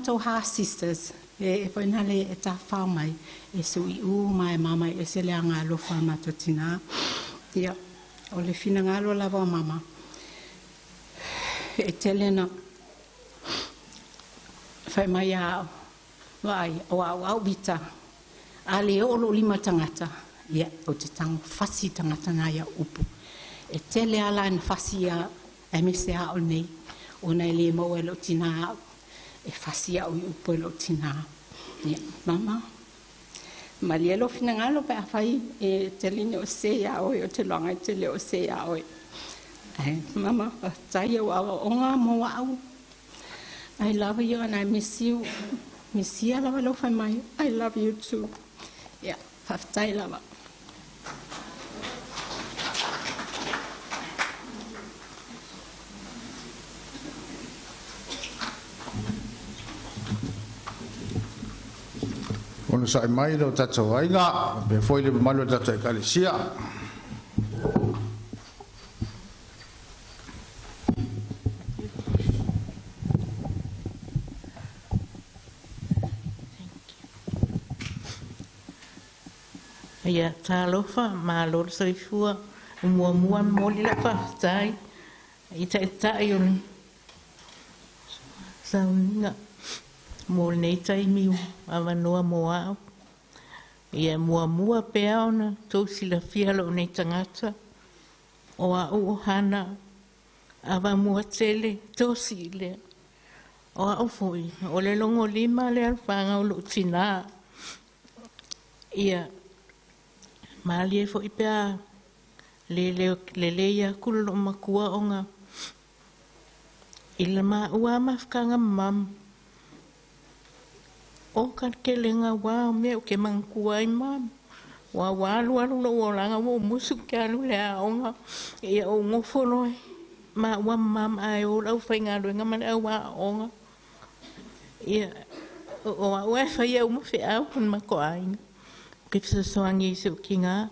mātou half sisters. E whainale e tā whao mai. E sui u mai mama e se lea ngā lofa mātou tina. Ia, o le whina ngā lo lava o mama. E telena. Whai mai au. Wai, o au bita. A le olo lima tangata. Ia, o te tango whasi tangata nā ia upu. E tele ala na whasi a e mese a o nei. O nei le mau e lo tina au. E whasi a o i upu e lo tina. Ia, mama. Ma le lo fina ngalo pe a whai e tele ne o se a oi o te longa e tele o se a oi. Mama, tai au o ngā moa au. I love you and I miss you. Miss you, lava lo whai mai. I love you too. Yeah, whaftai lava. Ono sai mai lo tatou ainga, be foi le malo tatou ekalesia. Ia talofa malo soifua mua moli la whaftai i tai on saunga mo nei tai miu awanoa moa ia mua pea ona tōsi la fialo nei tangata o a hana awa mua tele tōsi le o a foi o le longo lima le alwhanga o lo tina ia Mali fo ipea le ia kulo makua onga ilma ua mafkanga mam o kan kelenga wa me o ke mangkua I mam wa lu lo langa mo musu ka lu le onga ia o ngofolo ma wa mam ai o lau fainga lu nga man wa onga ia o wa fa ia mo fe au kun mako ai ke se soangi se kinga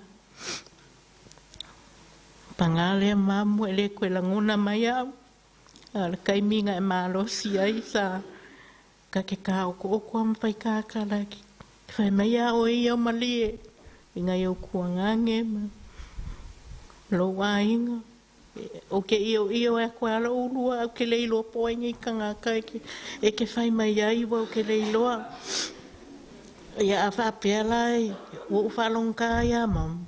pangale mamu ele ko la ngona mai al kai minga e malo si ai sa ka ke ka ko am fai ka la ki fai mai o ia mali inga yo kuangange lo wainga o ke io e ko ala ulua ke le lo poingi kanga ka e ke fai mai ai wo ke le lo ia fa pelai o falong kaya mam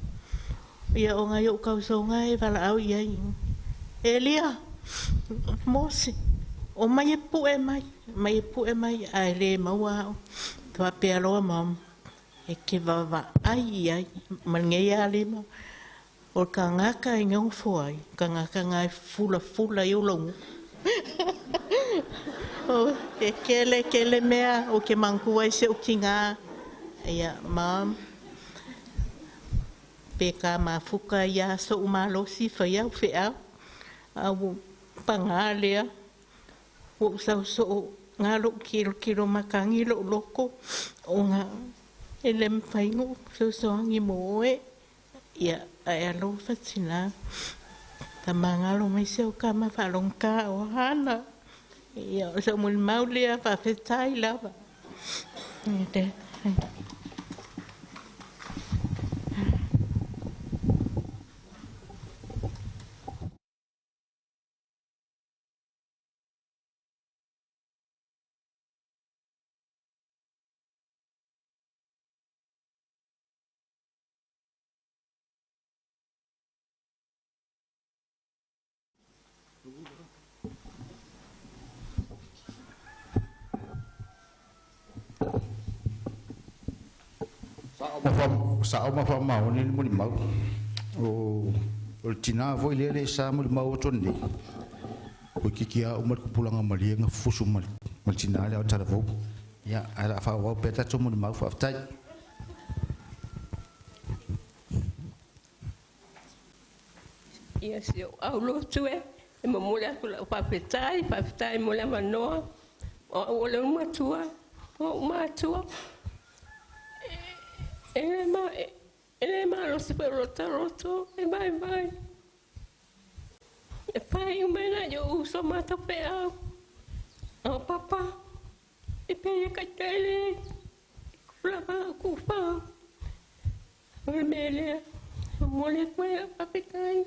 ia o nga yo ka so nga e vala au ia elia mosi o mai pu e mai ai le maua fa pelo mam e ke va ai man nge ia le ma o ka nga ka ngau foi ka nga fula yo long o e kele mea o ke mangkua se o kinga ia mam peka mafuka ia so umalo si faya fea au pangalea o so ngalo kilo makangi lo loko o nga elem faingo so angi moe ia ai alo fatina tamangalo mai se o kama falonka o hana ia so mul maulia fa fetai lava ite Sa ma fa ma ni mo ma o tina foi le sa mo ma o tonde o kikia o mar kupulanga mali nga fusu mal tina le o tarafo ya ala fa wa peta to mo ma fa tai yes yo au lo tue e mo mole fa petai mo le manoa o le matua ele ma lo si per roto e bye e fai un mena yo uso mata pe au papa e pe ka tele kula ba ku pa o mele mo le ko pa pe kai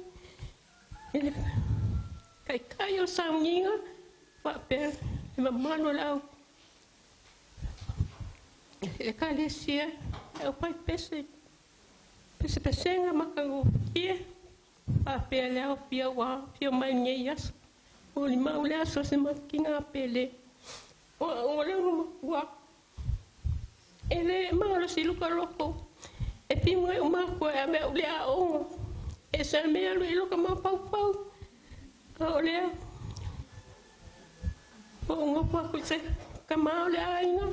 ele kai o sanginga pa pe ma mano la e ka le sia e pai pese pesenga makago ia pa pe le o pia wa pia mai ngias o li mau le so se makinga pele o le wa ele malo si luka loko e pinga o ma ko e me le a o e sa me lo luka ma pau pau o le o ngo pa ko se ka ma le ainga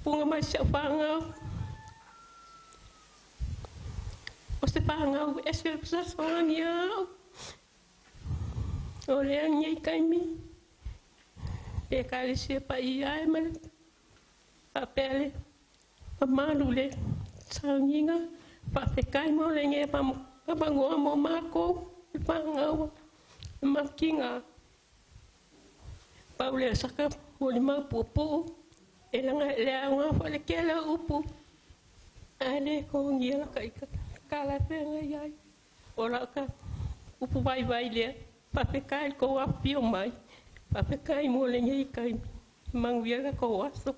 punga mai se panga o se panga o e se sa sonia o le ngai kai mi e ka le se pa ia e mal papele pa malule sanginga pa pekai mo le nge pa ngo mo mako pa ngau makinga pa ule saka o le ma popo e langa le nga fa le kela upu ale ko ngia kai kala pe ngai ora ka upu vai le pa pekai ko apio mai pa pekai mo le nge kai mangwia ko aso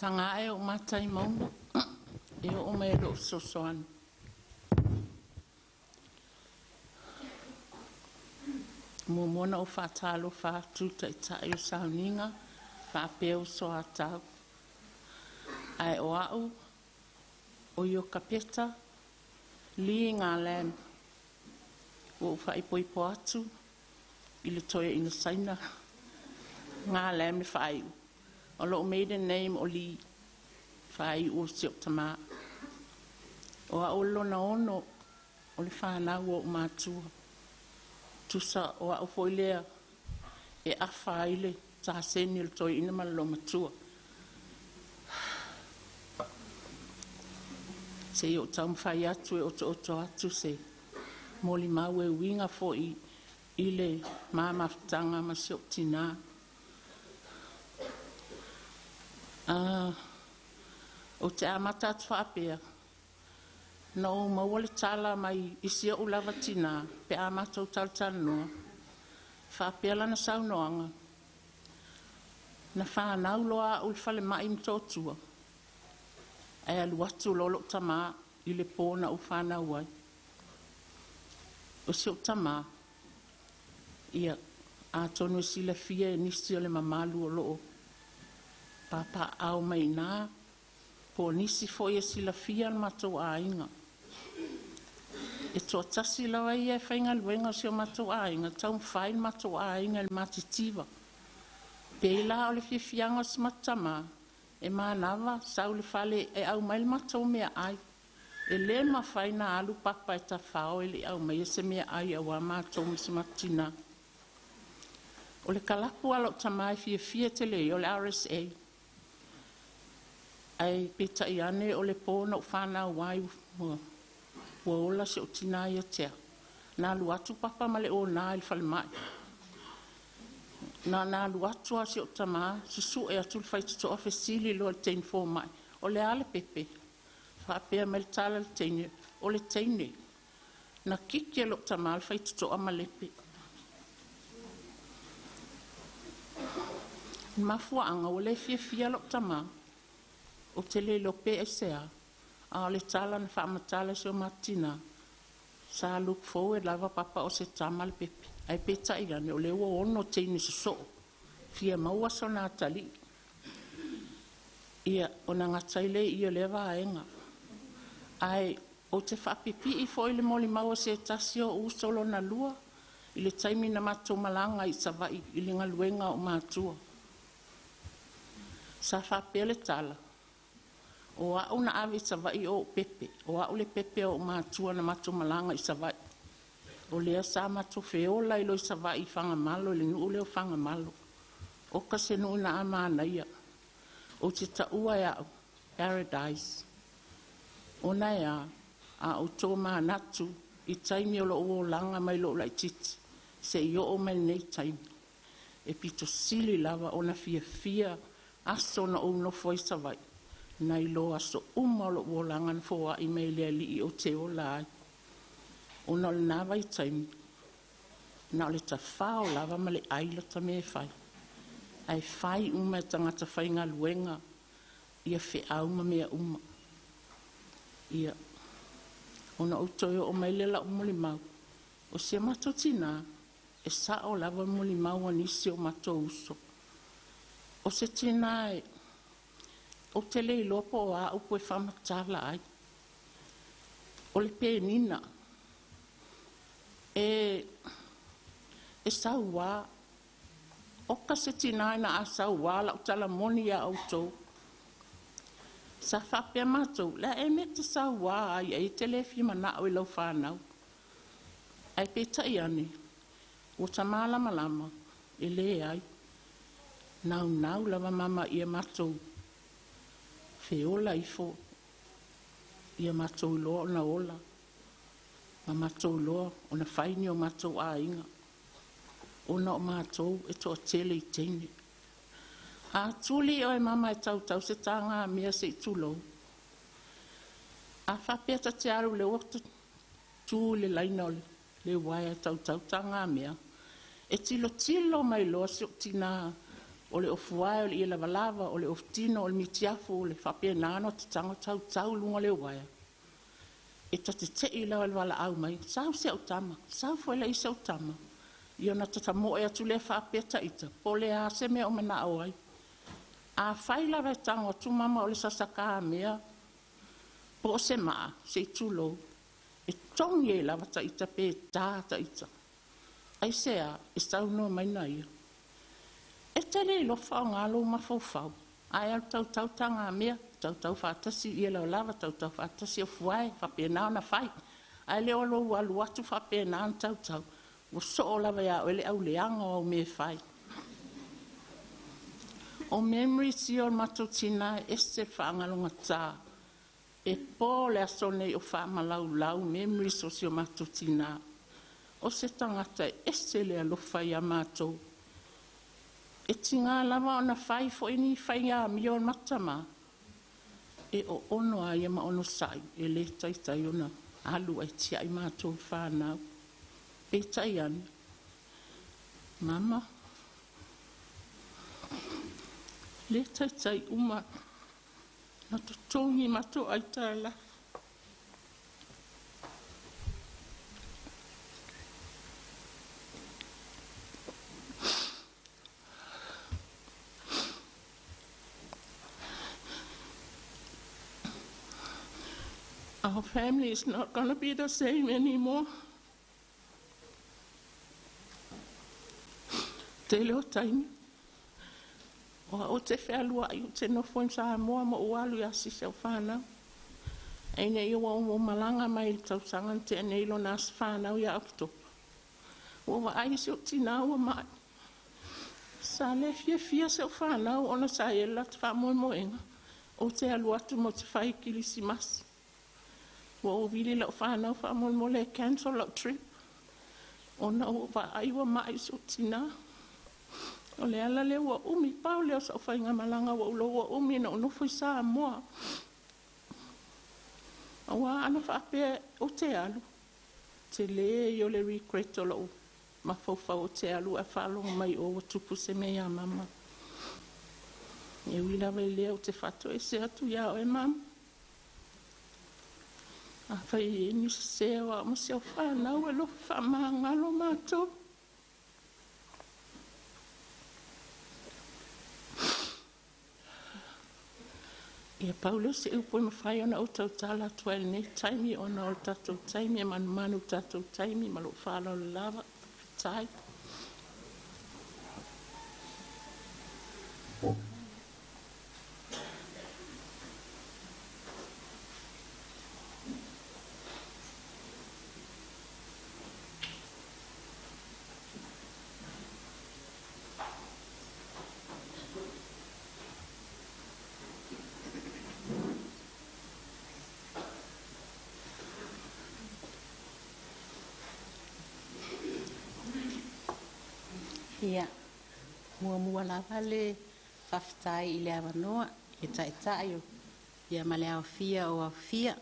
Sanga e o matai maunga e o me lo sosoan. Mo mona o whatalo whatuta i tai o sauninga, whapeo so a tau. Ai o au, o io kapeta, li ngā len, o whaipoipo atu, i le toia ina saina, ngā len me whaiu. O lo maiden name o li whai o siop tama. O a olo na ono o le whanau o mātua. Tusa o a ufoilea e a whaile ta seni o toi ina malo matua. Se i o tau mwhai atu e oto atu se moli mau e winga fo i le māmaftanga ma siop tina. O te amata atu whaapea. No mawale tala mai isia o lava tina pe amata o taltana noa. Whaapea lana saunoanga. Na whanau loa o le whale mai mtotua. Ai alu atu lolo tama i le pōna o whanau ai. O sio tama ia a tonu e sila fia e nisi o le mamalu o loo. Papa au mai nā, po nisi foi e sila fia al matou a inga. E toa tasi lawa ia e whainga luenga si o matou a inga, tau mwhain matou a inga il matitiwa. Peila o le fiafianga si matama, e mānawa, sau le fale e au mai le matou mea ai. E le ma whaina alu papa e ta whao e le au mai e se mea ai awa matou misi matina. O le kalapu alo tamai fia te le o le RSA. Ai peta i ane o le pōna o whanau wai ua ola se o tina ia tea. Nā lu atu papa ma le o nā il whale mai. Nā lu atu a se o tama, susu e atu le whai tuto ofesili lo le tein fō mai. O le ale pepe, whapea me le tala le teine, o le teine. Na kiki e lo tama le whai tuto ama lepe. Mafua anga o le fia lo tama. O te le lope e sea, a le tala na whaamatala se o matina, sa look forward lava papa o se tama le pepe. Ai peta i ane o le ua ono teini se so, fia maua so nā tali. Ia, o na ngataile ia lewa aenga. Ai, o te whaapipi i foi le moli maua se tasio usolo na lua, I le taimi na mātou malanga I savai I le ngaluenga o mātua. Sa whapea le tala. O au na awe savai o pepe. O au le pepe o mātua na mātou malanga I savai. O lea sa mātou whiola I lo I savai I whanga malo, le nuu leo whanga malo. O ka se nuu na amana ia. O te taua ia au. Paradise. O na ia. A o tō mā natu. I taimi o lo o langa mai lo lai titi. Se I o mai nei taimi. E pito sili lava o na fia aso na o nofo I savai. Na I lo aso lo o langa na fōa I mei lea li I o te o lai. O na le nawa I taimi. Na o le ta whao lava ma le aila ta me whai. Ai whai e tangata whai ngā luenga. Ia whi au ma mea Ia. O na utoyo o mai lela o muli mau. O se mato tina, e sa o lava muli mau anisi o mato uso. O se tina e, o te lei lopo o a upo e whamatala ai. O le pe nina, e sa ua, o ka se tina na a sa ua la utala moni a auto. Sa whapea mātou, la e me te sa ua ai e te le whima na o I lau whanau. Ai pe tai ane, o ta malama lama, e le ai. Nau lava mama ia mātou. Whiola I fo. Ia mātou loa o na ola. Ma mātou loa o na whaini o mātou a inga. O na o mātou e toa tele I teine. A tuli o e mama e tau se tanga mea se I tulou. A whapea ta te aru le wakta tū le laina o le waia tau tanga mea. E tilo mai loa se o tina o le ofuai o le ia lava o le oftino o le mitiafu o le whapea nano te tanga tau lunga le waia. E ta te I lau le wala au mai. Sau se au tama. Sau foi la isa au tama. Ia na tata mo e atu le whapea ta ita. Po le a se mea o mana au ai. A whaila vai tanga o tu mama o le sasaka mea. Po se maa, se I tulo. E tongi e lava ta ita pe tā ta ita. Ai sea, e stau no mai na ia. E tele lo whao ngalo ma fau. Ai au tau tanga mea. Tau whatasi ia lau lava, tau whatasi o fuai, whapea nao na whai. Ai leo lo alu atu whapea nao tau. O so o lava ia o ele au leanga o me whai. O memory si o mato tina este whaangalonga tā. E pō le aso nei o whaamalau memory so si o mato tina. O se tangata este le alofa ia mato. E tinga lava o na whai fo ini whai ngā mio matama. E o ono a ia ma ono sai. E le tai ona alu ai tia I mato whanau. E tai ane. Mama. Le tai uma na to tongi mato ai tala. Our family is not going to be the same anymore. Te leo taimi. O te whealua I o te nofo sa moa mo o alu I asise o whanau. E nei o malanga mai tau sangan te nei lo nās whanau I apto. O wa aise o tina o mai. Sa le fia se o whanau ona sa e la te whamoe moenga. O te alu atu mo te whai kilisi masi. O vili la o whanau whamoe mo le cancel la trip. Ona o wa aiwa mai se o tina. O le ala le ua umi pau leo sa o whainga malanga wa ulo ua umi na onofo I saa moa. A wa ana whaapea o te alu. Te le I o le regret o lau mawhauwhau o te alu a whalonga mai o watupu se mea mama. E wila wai leo te whato e se atu ia o e mama. A whai e nisa se wa ma se o whanau e lo whamangalo mātou. Ia Paulo se upo I mawhai ona o tau tala tua ne taimi ona o tatou taimi e manu tatou taimi ma lo whala o lava. whaftai. Ia, mua lava le whaftai I le awanoa, e tae o ia ma le awhia o awhia.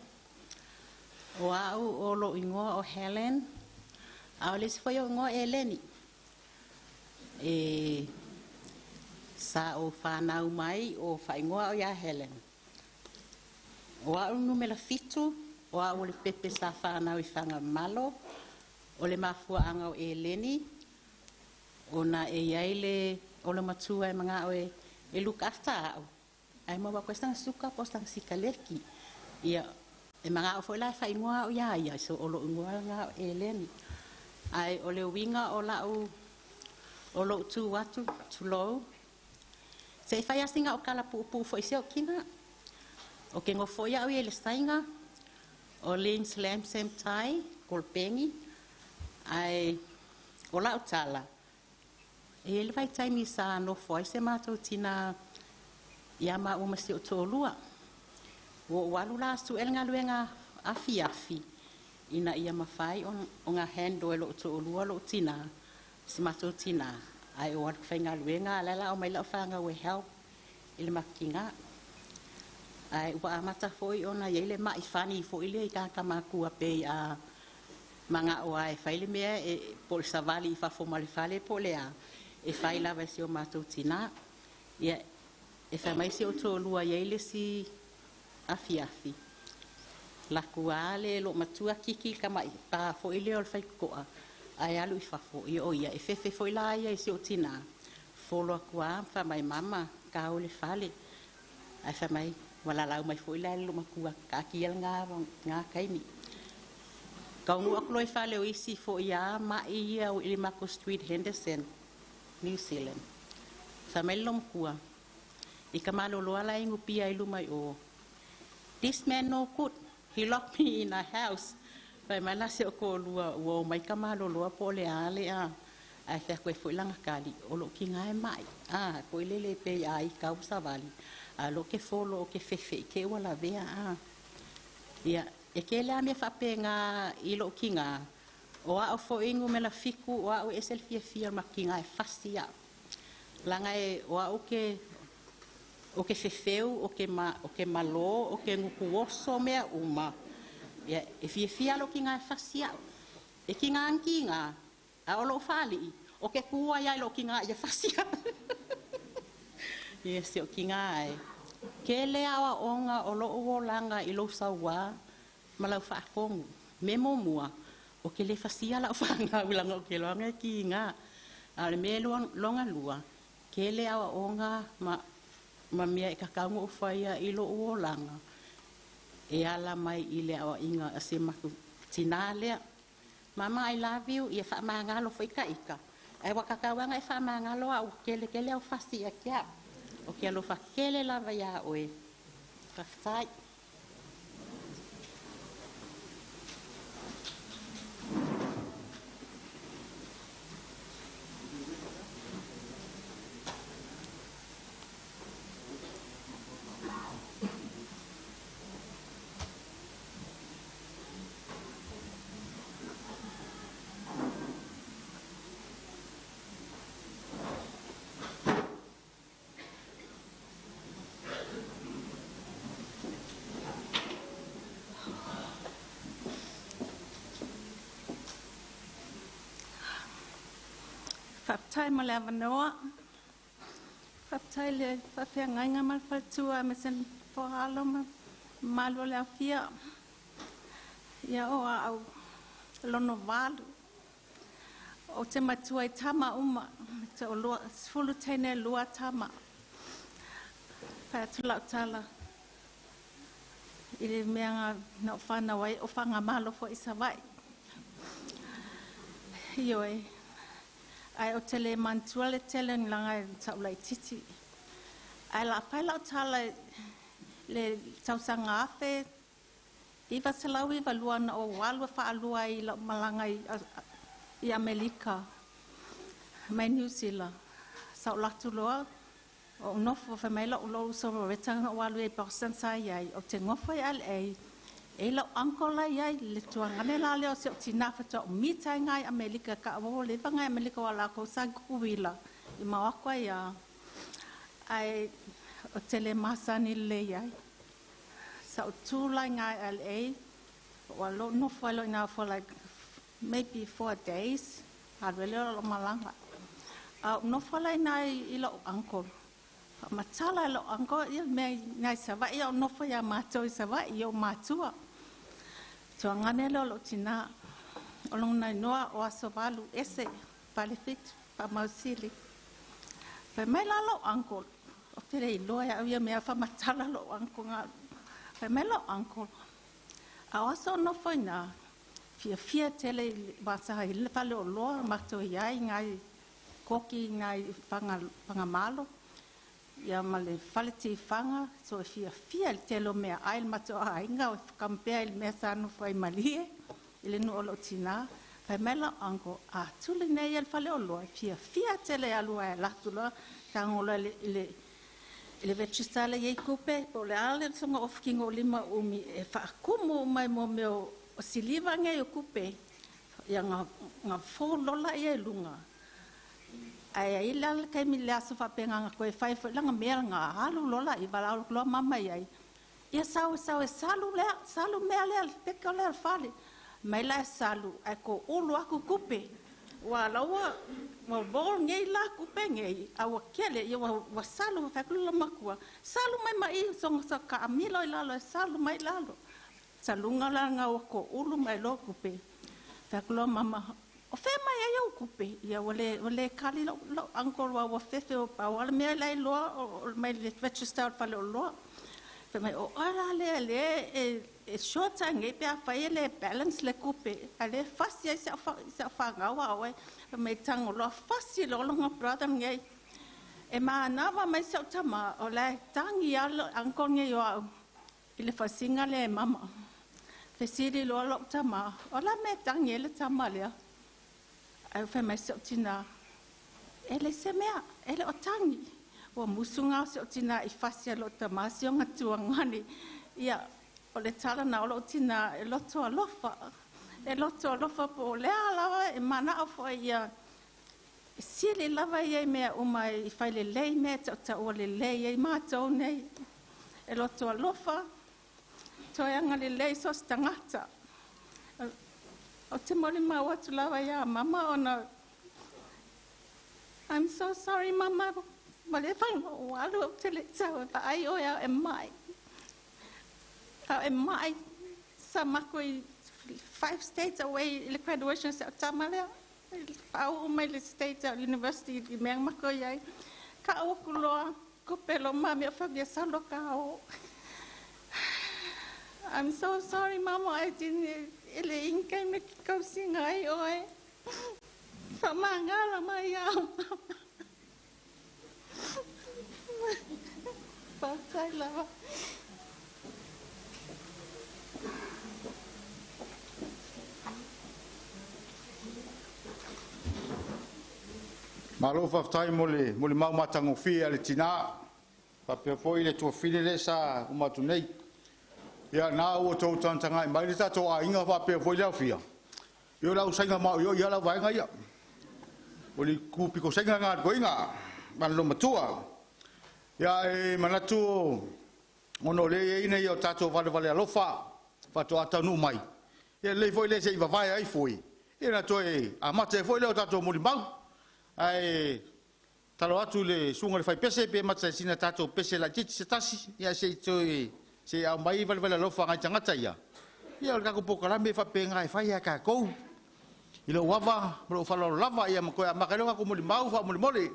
O au o lo ingoa o Helen, au le sifoi o ingoa e Leni. E sa o whanau mai o whaingoa o ia Helen. O au numela fitu, o au le pepe sa whanau I whanga malo, o le mafua anga o e Leni, ona e yaile o le matua e mga o e luka afta au. Ai mawa koe stang suka po stang sikaleki. Ia e mga o foi lai whai ngoa o ia so o lo ngoa nga o e Leni. Ai o le winga o la o lo tu watu tu lo. Se e whai asinga o kala pu foi se o kina. O ke ngo foi au e le stainga. O Lynn Slam Sam Tai, Kolpengi. Ai o la o tala. E le vai taimi sa no foi se matou tina ia ma o masi o tolua. O walu la su el nga luenga afi. Ina ia mawhai o nga hendo e lo o tolua lo tina. Si matou tina. Ai o walu whai nga luenga lela o mai lau whanga we help. Ile makinga. Ai ua amata foi o na yeile mai fani foi ile I kamakua pe a manga o ai whaile mea e pol savali I fafo malifale po lea. E whai lawa si o mātou tina. Ia, e whai mai si o tō lua yeile si afi. Laku ale lo matua kiki kamai. Pa fo ile o whai koa. Ai alu I fafo. Ia o ia, e whewhe fo ila ia si o tina. Folo akua, whai mai mama, ka ole whale. Ai whai mai, wala lau mai fo ila lo makua. Ka kiel ngā kaini. Kaungu akuloi whale o isi fo ia mai ia o Ilimako Street, Henderson. New Zealand. Sa mai lom kua. I ka maloloa la ingu pia I lumai o. This man no good. He locked me in a house. Pai mai la se o ko lua o mai ka maloloa po le ale a. Ai whea koe fo ilanga kali. O lo ki ngai mai. Koe lele pe a I kau savali. A lo ke folo o ke fefe. Ke wala vea a. Ia. E ke lea me whape ngā I lo ki ngā. O a o fo ingu me la fiku o a o esel fia makinga e fasi a. Langa e o a o ke fefeu, o ke malo, o ke nguku oso mea uma. E fia lo ki ngā e fasi a. E ki ngā anki ngā, a o lo whali I. O ke kua ia lo ki ngā e fasi a. Si o ki ngā e. Ke lea o a onga o lo o langa I lo sawa, malau whaakongu. Memo mua. O ke le fasia la whanga wilanga o ke longa ki ngā. A le me longa lua. Ke le awa o ngā ma mea e kakaunga o whaia I lo o langa. E ala mai I le awa inga a se maku tina lea. Mama, I love you. Ia wha maa ngalo whaika ika. E wa kakawanga e wha maa ngalo a o ke le au fasia kia. O ke alo whakele lava ia oe. Kaftai. Whaptai ma le awanoa. Whaptai le whapea ngainga ma whatua me sen whahalo ma malo le awhia. Ia o au lono walu. O te matua I tama uma. Te o lua, fulu teine lua tama. Pea tula o tala. I le meanga na o whana wai o whanga malo fo isa wai. Ioi. ai o tele mantua le tele langa sa ulai titi ai la fai la tala le sausanga afe iwa salawi wa luana o walu fa alua I la malanga I Amerika mai New Zealand sa latu loa o nofo fa mai la lo so retanga walu e person sa ai o te ngofo ai e la ankola ia le tuanga le la le se tina fa to mita ngai Amerika ka wo le ngai Amerika wala ko sa kuila I ma kwa ia ai o tele masani le ia sa tu la ngai LA walo no follow now for like maybe 4 days ha le lo malanga no follow nai I lo uncle ma tala lo uncle ia me ngai sa va ia no fo ia ma to sa va ia ma tua so ngane lo tina olong nai noa o aso valu ese palefit pa mausili pa mai la lo uncle o te rei loa ia me fa matala lo uncle nga pa mai lo uncle a aso no foi na fia tele basa ile fa lo loa ma to ia ngai koki ngai panga malo ia male faleti fanga so fia telo me ai mato ai nga kampea il mesa no foi malie ile no lo tina fa mela ango a tuli nei el fale lo fia tele alua la tulo tangolo ile vechisale ye coupe o le ale songa ofkingo lima umi e fa kumu mai mo me o siliva nge yo coupe ia nga fo lola ye lunga ai ila kai mi la so fa penga ko e fai langa mel nga halu lola I bala lo mama ai ia sau salu mele pe ko le fale mai la salu ai ko ulu aku kupe wa lawa mo vol ngei la kupe ngei awa kele ia wa salu fa ko lo makua salu mai song sa ka amilo la lo salu mai la lo salu ngala nga ko ulu mai lo kupe fa ko lo mama o fe mai ai o kupe ia wale kali lo angkor wa fefe o pa wala me lai lo mai le register fa lo fe mai o ala le e short time e pe fa ele balance le kupe ale fasi sa fa ngawa we mai tang lo fasi lo nga brother ngai e ma na wa mai sa tama o le tangi alo angkor ngai yo ile fasinga le mama fe siri lo tama ola me tangi le tama le ai fa mai so tina ele semea ele otangi o musunga so tina I fasia lo tamasi nga tuangani ia o le tala na lo tina e loto lofa po le ala e mana fo ia sili lava ia me o mai fa le lei me ta o le lei ai ma to nei e loto lofa to nga le lei so stangata o te mole ma watu lava ia mama ona I'm so sorry mama male fang walu te le tau pa ai o ia e mai sama koi 5 states away le graduation sa tamale au mai le state university di meng mako ia ka o kulo ko pelo mami fa bia salo ka o I'm so sorry mama I didn't ele inkai me kau singai oi famanga la mai au pasai la malo fa tai mole mau matango fia le tina pa pe foi le to file le sa o matu nei ia na o to tanga mai le to a inga fa pe foi le fia yo la usainga ma yo ya la vai nga ia o li ku piko senga nga ko inga man lo matua ia e manatu ono le ina yo tato vale alofa fa to atanu mai ia le foi le se va vai ai foi ina to e amate foi le tato mo mau ai talo atu le sunga le fai pese pe matsa sina tato pese la titi se tasi ia se to se a mai vale alofa nga tangata ia ia ka ko poka la me fa pe ngai fa ia ka ko ilo wava mo fa lo lava ia mo ko ma ka lo ko mo mau fa mo mole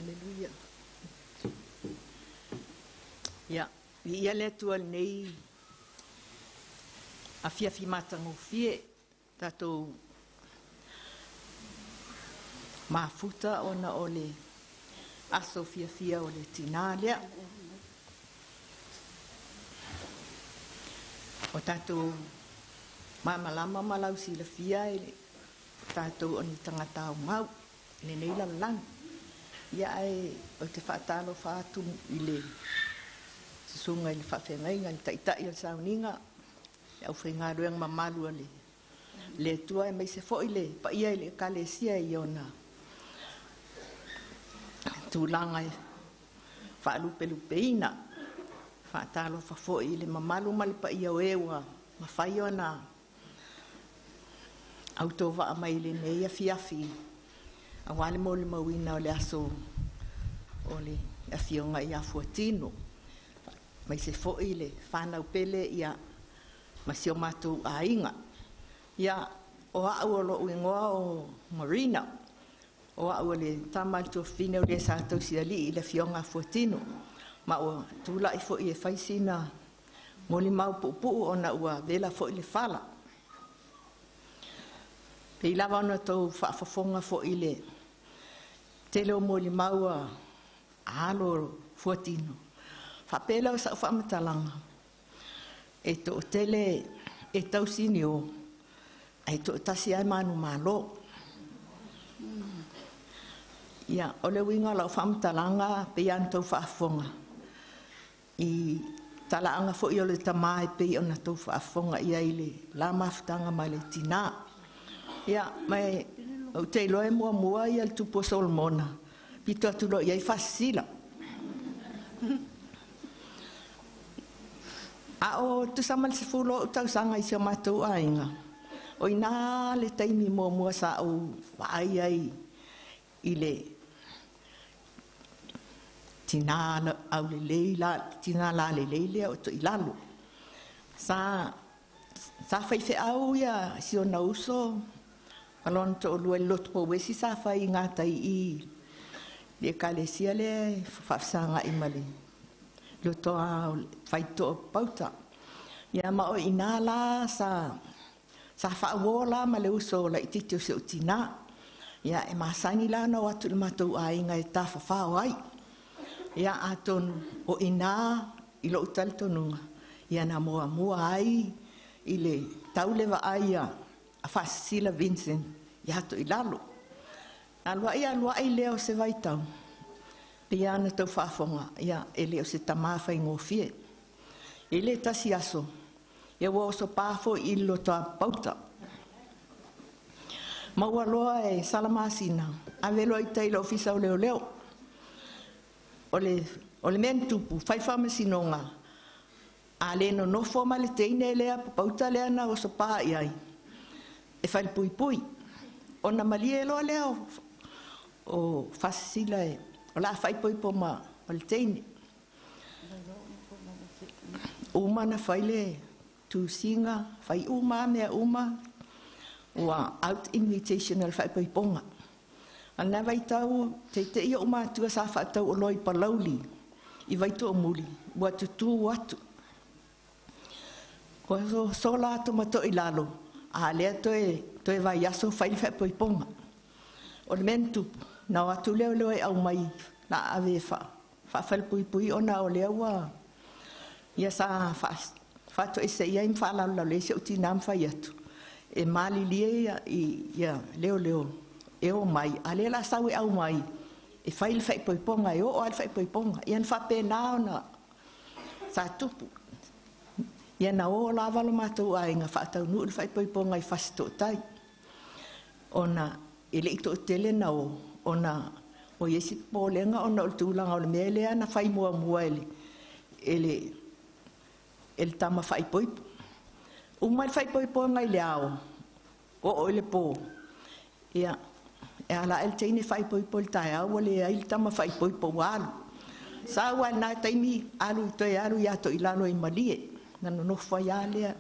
Haleluia. Ia, ia le tua nei a fiafi matango fie tatou mafuta ona ole aso fiafia ole tinalia. O tatou mamalama malau sila fia e tatou oni tangata o mau le nei lalang. Ia ai o te whaatalo whaatu i le sunga i le whawhengai ngani taitai o sauninga e au whainga ruang mamalu ale le tua e mai se fo i le pa ia i le kalesia i ona tūlanga e whaalupe lupe ina whaatalo whafo i le mamalu mali pa ia o ewa ma whai ona autova a mai le neia fiafi a wale mo le mawina o le aso o le afionga i a fuatino mai se fo'i le whanau pele ia masio mātou a inga ia o au o lo uingoa o Marina o au le tamalto fine o le sātou siali i le afionga a fuatino ma o tūla i fo'i e whaisina mo le mau pupu o na ua vela fo'i le whala pei lava ona tau whaafafonga fo'i le tele o mo le maua alo fuatino. Whapela o sa whamatalanga. E to tele e tau sini o. E to tasi ai manu malo. Ia, o le winga lau whamatalanga pe an tau whaafonga. I talaanga fo i o le tamai pe o na tau whaafonga ia i le la mafutanga mai le tina. Ia, mai o te loe mua i al tupo Solomona. Pito atu lo iai fasila. A o tu samal se fulo o tau sanga i se matou ainga. O ina le taimi mua sa o waai ai i le tina au le leila, tina la le leile o to ilalo. Sa whaife au ia si o na uso alon to lua lot po wesi sa fai ngata i le kalesia le fafsanga i mali lo to fai to pauta ya ma o inala sa fa wola ma le uso la itito se utina ya e masani la no atu le matou ainga e ta fa ai ya aton o ina i lo tal tonunga ya na mo ai i le tauleva aia a fasila Vincent ya to ilalo alwa ai leo se vai tau ia na tau whaafonga ia e leo se tamawhai ngofie e le tasi aso ia wa oso pāfo i lo toa pauta maua loa e salamasina a velo i teilo ofisa o leo o le mentupu fai whamasinonga a le no nofo ma le teine lea pauta lea na oso pā iai e fai pui ona malie loa leo o fasila e o la fai po ma o le teine uma na fai le tu singa fai uma mea uma ua out invitational fai ponga ana vai tau te ia uma tua sa fa tau o loi palauli i vai to muli ua tu watu ko so la to mato ilalo a le to e vai aso fai ponga o le mentu na watu leo e au mai na ave fa fal pui ona o leo wa ia sa fa to ese ia im fa la le se uti nam fa yatu e mali lia ia leo e o mai, a le la sau e au mai, e whai le whaipoiponga, e o al whaipoiponga, ian whapena ona sa tupu. Ian o la walo mātou a inga whaatau nu le whaipoiponga i whasito tai. Ona, e le ito tele na o, ona, o yesi pōlenga, ona o le tūlanga o le mea lea na whai mua mua ele tama whaipoipo. Umai whaipoiponga i le ao, o le pō. Ia, e ala el teine whaipoipo le tai au, le ai le tama whaipoipo walu. Sa ua nā taimi alu i toi alu i ato i lalo i malie. Nano no whai alea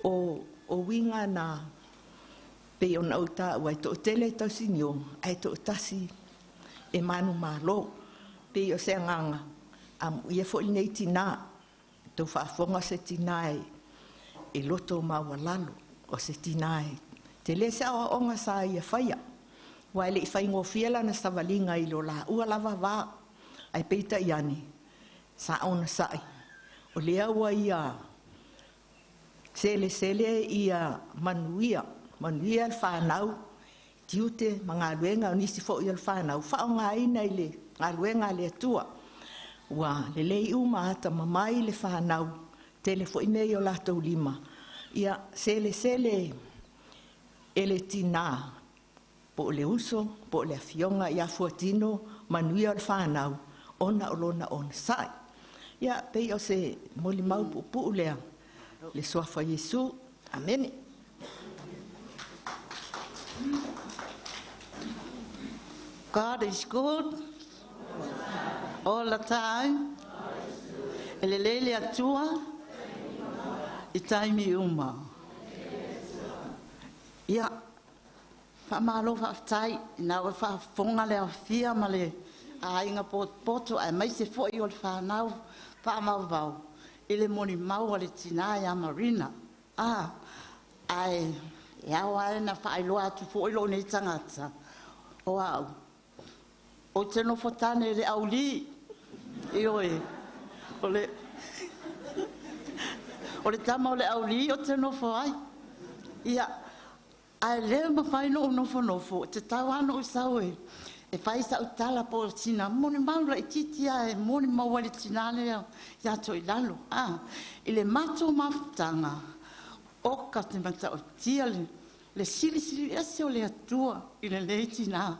o winga na pe ona o ta ua i to tele tau sinio, ai to tasi e manu malo. Pe o se nganga, ia fo i nei tina, tau whaafonga se tina e loto maua lalo, o se tina e. Te le se awa onga sa ia whaia. Wa ele i whai ngofiela na savalinga i lo la ua lava wā, ai peita i ani, sa ona sai. O lea ua ia sele ia manuia al whanau, tiute mga luenga o nisi fo i al whanau, whao ngā ina i le ngā luenga le atua. Wa le lei uma ata mamai le whanau, tele fo i mei o latou lima. Ia sele ele tina, po le uso, po le afionga, ia fuatino, manuia al whanau, ona o lona ona sai. Ia pei o se moli mau pupu lea, le soafa Yesu. Amen. God is good all the time. Ele lele atua i taimi uma. Ia, whamalo whaftai, nā ua whafonga lea whia ma le a inga poto ai mai se fo i o le whanau whamau vau. Ile moni mau ale tina ia marina. Ai, iau ai na whailoa atu fo i lo nei tangata. O au. O teno fotane le au li. Ioe. O le tama o le au li o teno fo ai. Ia. Ai leo ma whai no nofo. Te tau ano i sau e. E whai sa utala po tina. Moni maula i titia e moni mawali tina lea. Ia to i lalo. I le mato mafutanga. Oka te mata o tia le sili ese o le atua. I le lei tina.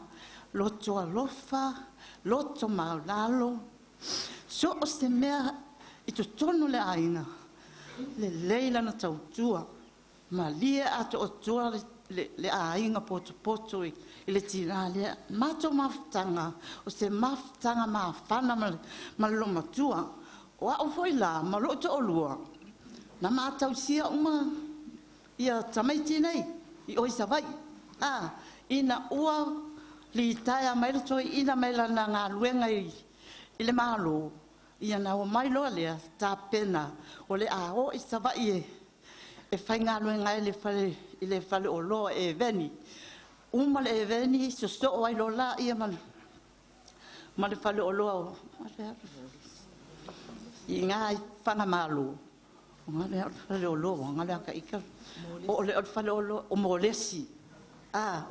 Loto alofa. Loto maulalo. So o se mea i to tono le aina. Le leila na tautua. Ma lia ato o tua le ainga poto i le tina lea. Mato mafutanga, o se mafutanga mawhana ma lo matua. O au foi la, ma lo to olua. Na matau sia uma, ia tamaiti nei, i oi savai. Ina ua li taia mai to ina mai la na ngā luenga i le malo. Ia na o mai loa lea, tā pena, o le a o i savai e whai ngā luenga i le whale o loa e veni. Uma le e veni, so o ai lo la ia man. Ma le whale o loa o. I ngā i whanga malo. Ngā le whale o loa, ngā le aka ika. O le whale o loa, o molesi.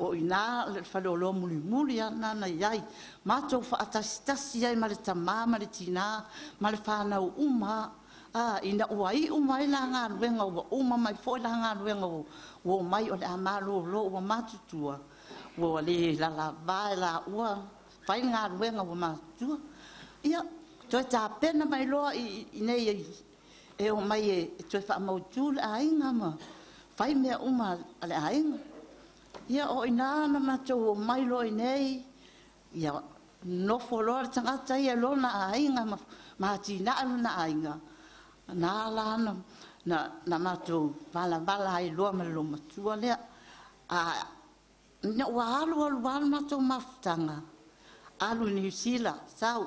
O ina le whale o loa muli ana iai. Mātou whaatasi ai ma le tamā, ma le tina, ma le whanau uma. Ina uai umai la ngā ruenga ua uma mai fo la ngā ruenga ua mai o le amalo lo ua matutua ua le la vai la ua fai ngā ruenga ua matutua ia toi tā pena mai loa i nei e o mai e toi wha mautu le ainga ma fai mea uma le ainga ia o ina na matou o mai loa i nei ia nofo loa le tangata ia lo na ainga ma tina alu na ainga na la na matou vala ai loa ma lo matua lea na ua alu matou mafutanga alu New Zealand sau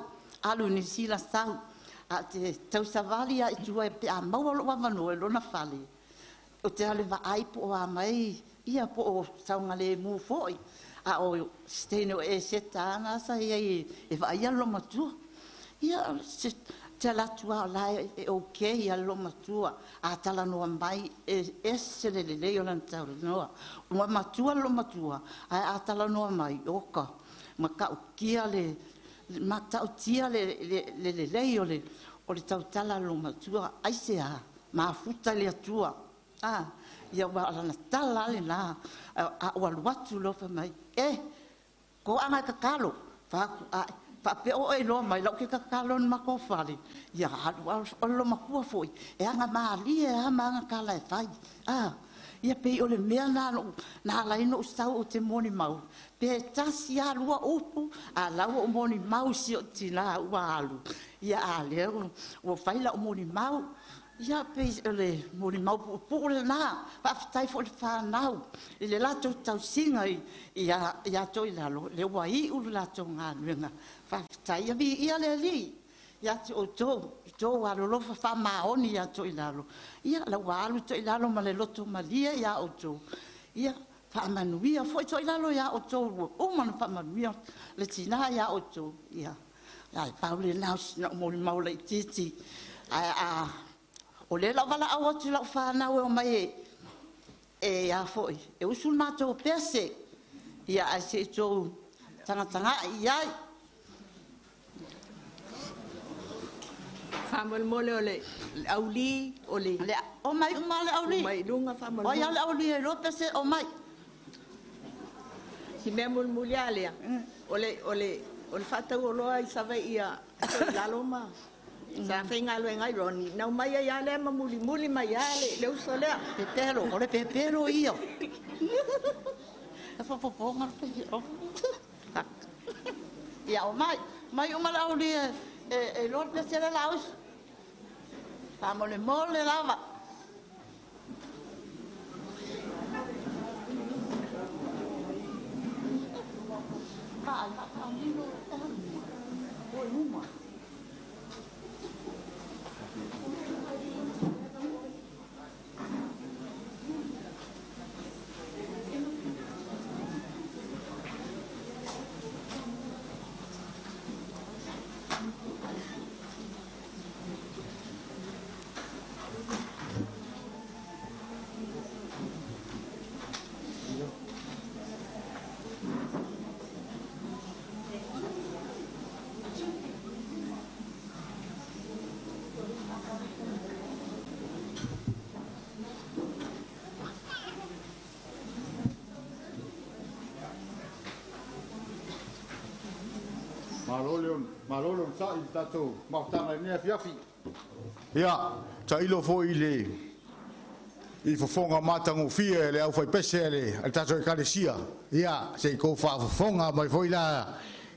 a te tausavali a itua e pe a maua lo wavano e lona fale o te ale vaai po a mai ia po o saunga le mu foi a o steno e seta ana sa ia e vaia lo matua ia te la tua la e okay a lo matua a tala no mai e se le o lan tau no o matua lo matua a tala no mai oka ma ka kia le ma tau tia le o le tau tala lo matua ai se a ma futa le tua ia wa la tala le la a o watu lo fa mai ko anga ka kalo fa pe o e lo mai lo ke ka kalo ma ko fali ia o lo ma ku foi e anga ma li e anga kala e fai ia pe o le mea na la ino stau o te moni mau pe tasi a lua upu a lau o moni mau si o tina ua alu ia a leo o faila o moni mau ia pe le moni mau pu le na fa fitai fo le fa nau le lato tau singa ia to ilalo le wai u lato nga nuenga fa fitai ia le li ia o to wa lo fa maoni ia to ilalo ia la walu to ilalo ma le loto malia ia o to ia fa manuia foi to ilalo ia o to o man fa manuia le tina ia o to ia ai paule na no mo mau le titi o le la vala o tu la fa na o mai ia foi e usul ma to pese ia a se to tanga ia Famal mole ole auli ole o mai male auli mai lunga famal o ia auli lo pese o mai si memul mulialia ole fata o loa i save ia la loma sa fenga lo ngai roni na mai ia le ma muli mai ale le usole pepero ole pepero io fo ngar o ia o mai o mala auli e lo pese la laus mole lava Malolo sa i tatou mautanga nea fiafi. Ia, ta ilo fo i fofonga matangu fia le au fai pese le tatou kalesia. Ia, se i kou fa fofonga mai foi la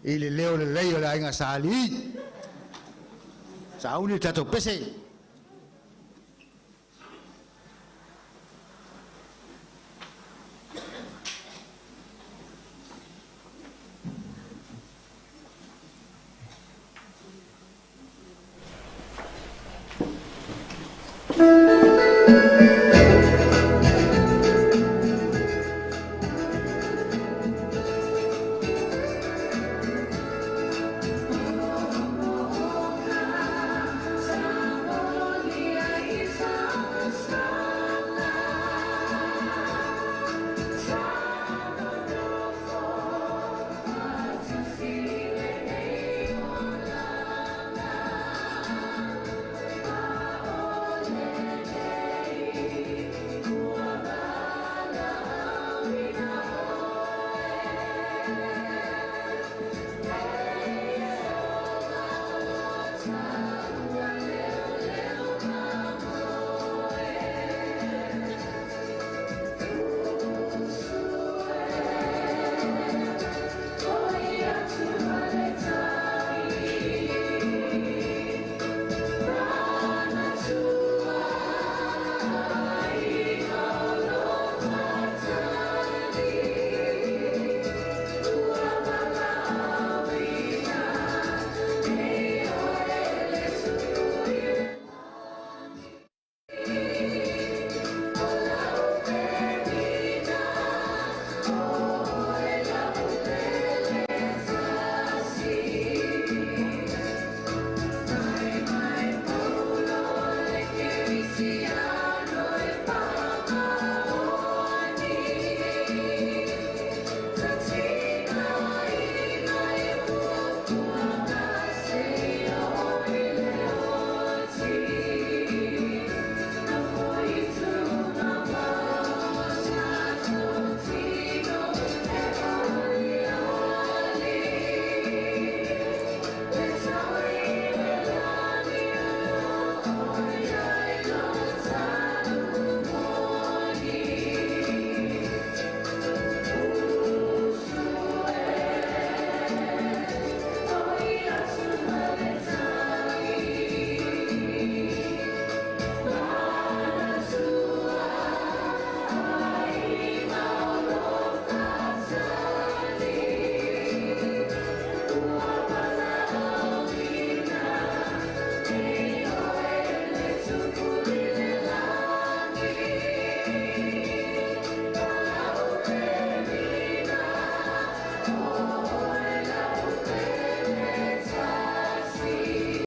i le leo le inga sa ali. Sa uni tatou pese.